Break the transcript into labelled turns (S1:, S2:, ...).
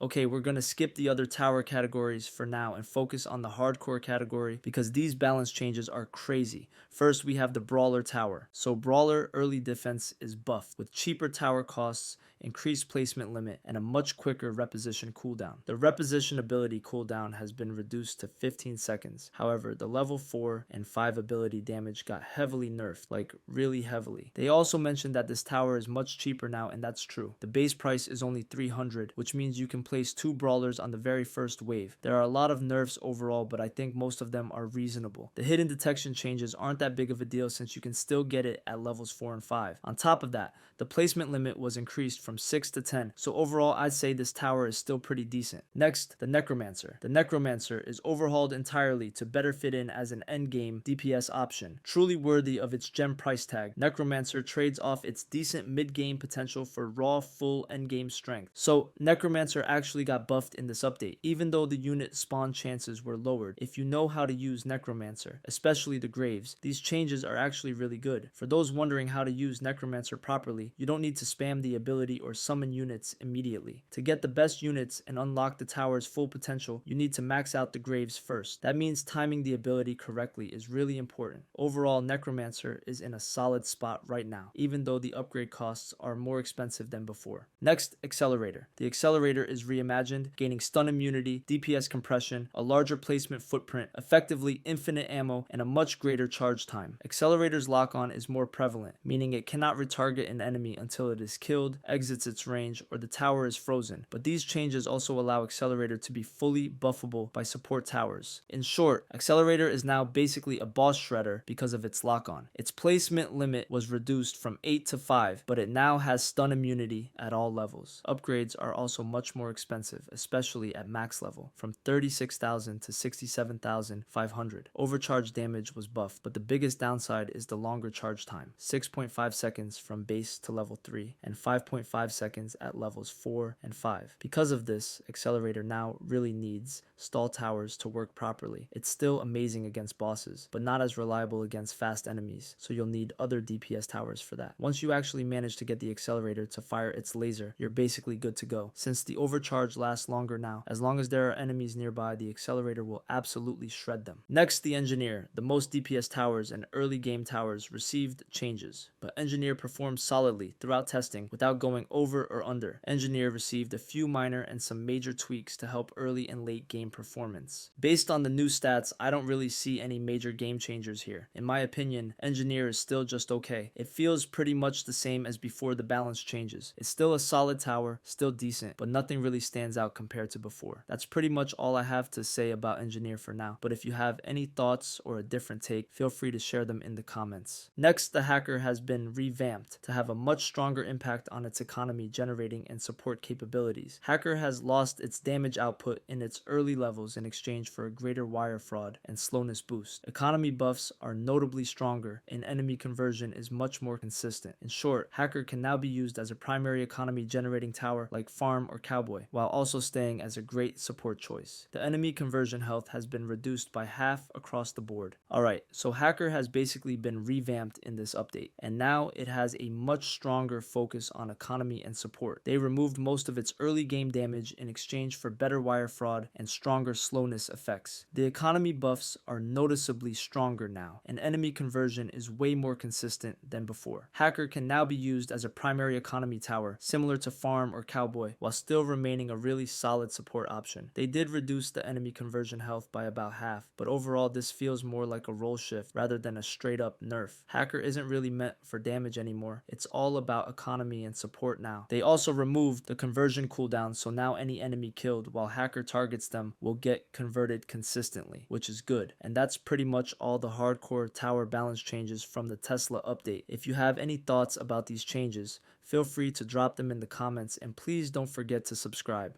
S1: Okay, we're gonna skip the other tower categories for now and focus on the hardcore category because these balance changes are crazy. First, we have the Brawler tower. So Brawler early defense is buffed with cheaper tower costs, increased placement limit, and a much quicker reposition cooldown. The reposition ability cooldown has been reduced to 15 seconds. However, the level 4 and 5 ability damage got heavily nerfed, like really heavily. They also mentioned that this tower is much cheaper now, and that's true. The base price is only 300, which means you can place 2 brawlers on the very first wave. There are a lot of nerfs overall, but I think most of them are reasonable. The hidden detection changes aren't that big of a deal since you can still get it at levels 4 and 5. On top of that, the placement limit was increased from 6 to 10, so overall I'd say this tower is still pretty decent. Next, the Necromancer. The Necromancer is overhauled entirely to better fit in as an endgame DPS option. Truly worthy of its gem price tag, Necromancer trades off its decent mid-game potential for raw full endgame strength. So Necromancer actually got buffed in this update, even though the unit spawn chances were lowered. If you know how to use Necromancer, especially the Graves, these changes are actually really good. For those wondering how to use Necromancer properly, you don't need to spam the ability or summon units immediately. To get the best units and unlock the tower's full potential, you need to max out the Graves first. That means timing the ability correctly is really important. Overall, Necromancer is in a solid spot right now, even though the upgrade costs are more expensive than before. Next, Accelerator. The Accelerator is reimagined, gaining stun immunity, DPS compression, a larger placement footprint, effectively infinite ammo, and a much greater charge time. Accelerator's lock-on is more prevalent, meaning it cannot retarget an enemy until it is killed, exits its range, or the tower is frozen. But these changes also allow Accelerator to be fully buffable by support towers. In short, Accelerator is now basically a boss shredder because of its lock-on. Its placement limit was reduced from 8 to 5, but it now has stun immunity at all levels. Upgrades are also much more expensive, especially at max level, from 36,000 to 67,500. Overcharge damage was buffed, but the biggest downside is the longer charge time, 6.5 seconds from base to level 3 and 5.5 seconds at levels 4 and 5. Because of this, Accelerator now really needs stall towers to work properly. It's still amazing against bosses, but not as reliable against fast enemies, so you'll need other DPS towers for that. Once you actually manage to get the Accelerator to fire its laser, you're basically good to go. Since the overcharge lasts longer now, as long as there are enemies nearby, the Accelerator will absolutely shred them. Next, the Engineer. The most DPS towers and early game towers received changes, but Engineer performed solidly throughout testing without going over or under. Engineer received a few minor and some major tweaks to help early and late game performance. Based on the new stats, I don't really see any major game changers here. In my opinion, Engineer is still just okay. It feels pretty much the same as before the balance changes. It's still a solid tower, still decent, but nothing really stands out compared to before. That's pretty much all I have to say about Engineer for now, but if you have any thoughts or a different take, feel free to share them in the comments. Next, the Hacker has been revamped to have a much stronger impact on its economy generating and support capabilities. Hacker has lost its damage output in its early levels in exchange for a greater wire fraud and slowness boost. Economy buffs are notably stronger and enemy conversion is much more consistent. In short, Hacker can now be used as a primary economy generating tower like Farm or Cowboy, while also staying as a great support choice. The enemy conversion health has been reduced by half across the board. Alright, so Hacker has basically been revamped in this update, and now it has a much stronger focus on economy and support. They removed most of its early game damage in exchange for better wire fraud and stronger slowness effects. The economy buffs are noticeably stronger now, and enemy conversion is way more consistent than before. Hacker can now be used as a primary economy tower, similar to Farm or Cowboy, while still remaining a really solid support option. They did reduce the enemy conversion health by about half, but overall this feels more like a role shift rather than a straight up nerf. Hacker isn't really meant for damage anymore. It's all about economy and support now. They also removed the conversion cooldown, so now any enemy killed while Hacker targets them will get converted consistently, which is good. And that's pretty much all the hardcore tower balance changes from the Tesla update. If you have any thoughts about these changes, feel free to drop them in the comments, and please don't forget to subscribe.